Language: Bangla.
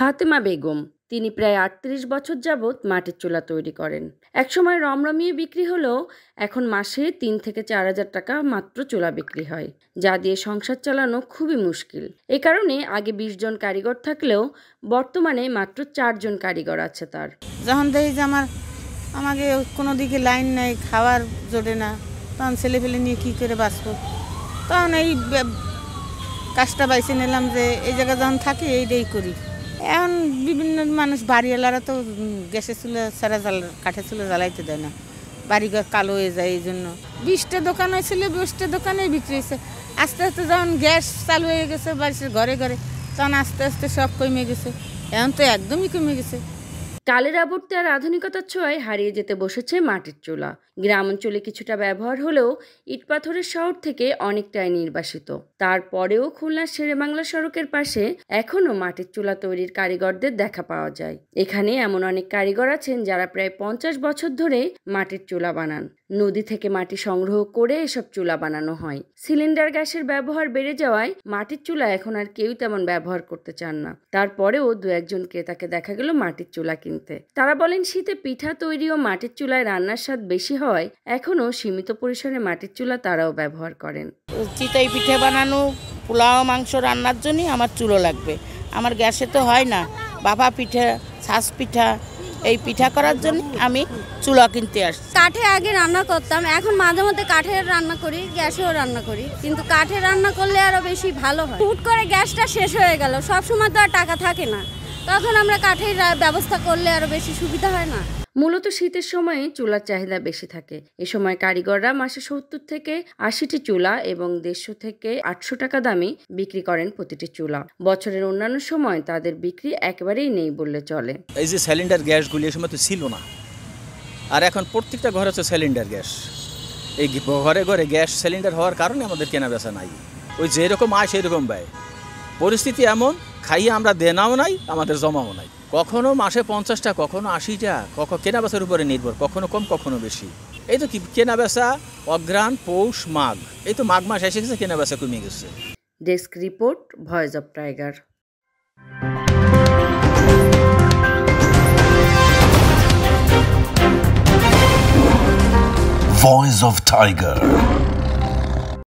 ফাতেমা বেগম। তিনি প্রায় ৩৮ বছর যাবৎ মাটির চুলা তৈরি করেন। একসময় রমরমিয়ে বিক্রি হলেও এখন মাসে ৩ থেকে ৪ হাজার টাকা মাত্র চুলা বিক্রি হয়, যা দিয়ে সংসার চালানো খুবই মুশকিল। এ কারণে আগে ২০ জন কারিগর থাকলেও বর্তমানে মাত্র ৪ জন কারিগর আছে তার। যখন দেখি যে আমাকে কোনো দিকে লাইন নেই, খাওয়ার জোটে না, তখন ছেলেপেলে নিয়ে কী করে বাঁচবো, তখন এই কাজটা বাইছে নিলাম যে এই জায়গায় যখন থাকি এইটাই করি। এখন বিভিন্ন মানুষ বাড়িওয়ালারা তো গ্যাসের চুলা ছাড়া কাঠের চুলা জ্বালাইতে দেয় না, বাড়িঘর কালো হয়ে যায়। এই জন্য ২০টা দোকান হয়েছিল, ২০টা দোকানেই বিক্রি হয়েছে। আস্তে আস্তে যখন গ্যাস চালু হয়ে গেছে বাড়ির ঘরে ঘরে, তখন আস্তে আস্তে সব কমে গেছে। এখন তো একদমই কমে গেছে। কালের আবর্তে আর আধুনিকতার ছোঁয়ায় হারিয়ে যেতে বসেছে মাটির চুলা। গ্রাম অঞ্চলে কিছুটা ব্যবহার হলেও ইটপাথরের শহর থেকে অনেকটাই নির্বাসিত। তারপরেও খুলনার শেরেবাংলা সড়কের পাশে এখনও মাটির চুলা তৈরির কারিগরদের দেখা পাওয়া যায়। এখানে এমন অনেক কারিগর আছেন যারা প্রায় ৫০ বছর ধরে মাটির চুলা বানান। নদী থেকে মাটি সংগ্রহ করে এসব চুলা বানানো হয়। সিলিন্ডার গ্যাসের ব্যবহার বেড়ে যাওয়ায় মাটির চুলা এখন আর কেউ তেমন ব্যবহার করতে চান না। তারপরেও দু একজন ক্রেতাকে দেখা গেল মাটির চুলা কিনতে। তারা বলেন শীতে পিঠা তৈরি ও মাটির চুলায় রান্নার স্বাদ বেশি হয় এখনো সীমিত পরিসরে মাটির চুলা তারাও ব্যবহার করেন। চিতাই পিঠা বানানো, পোলাও মাংস রান্নার জন্যই আমার চুলো লাগবে। আমার গ্যাসে তো হয় না। বাবা পিঠা, ছাঁচ পিঠা, এই পিঠা করার জন্য আমি চুলা কিনতে আসছি। কাঠে আগে রান্না করতাম, এখন মাঝে মধ্যে কাঠের রান্না করি, গ্যাসেও রান্না করি, কিন্তু কাঠে রান্না করলে আরো বেশি ভালো হয়। হুট করে গ্যাসটা শেষ হয়ে গেল, সব সময় তো আর টাকা থাকে না, তখন আমরা কাঠের ব্যবস্থা করলে আরো বেশি সুবিধা হয় না। মূলত শীতের সময়ে চুলার চাহিদা বেশি থাকে। এ সময় কারিগররা মাসে ৭০ থেকে ৮০টি চুলা এবং ১৫০ থেকে ৮০০ টাকা দামে বিক্রি করেন প্রতিটি চুলা। বছরের অন্যান্য সময় তাদের বিক্রি একেবারেই নেই বললে চলে। এই যে সিলিন্ডার গ্যাসগুলি এই সময় তো ছিল না, আর এখন প্রত্যেকটা ঘরে হচ্ছে সিলিন্ডার গ্যাস। এই ঘরে ঘরে গ্যাস সিলিন্ডার হওয়ার কারণে আমাদের কেনা বেচা নাই। ওই যেরকম আয় সেই রকম ব্যয়। পরিস্থিতি এমন, খাইয়ে আমরা দেনাও নাই, আমাদের জমাও নাই। কখনো মাসে 50টা, কখনো 80টা, কেনা বেচার উপরে নির্ভর, কখনো কম কখনো বেশি। এই তো কি কেনা বেচা অঘ্রাণ, পৌষ, মাঘ, এই তো মাঘ মাস এসে গেছে, কেনা বেচা কমে গেছে। Desk report, voice of tiger. Voice of Tiger.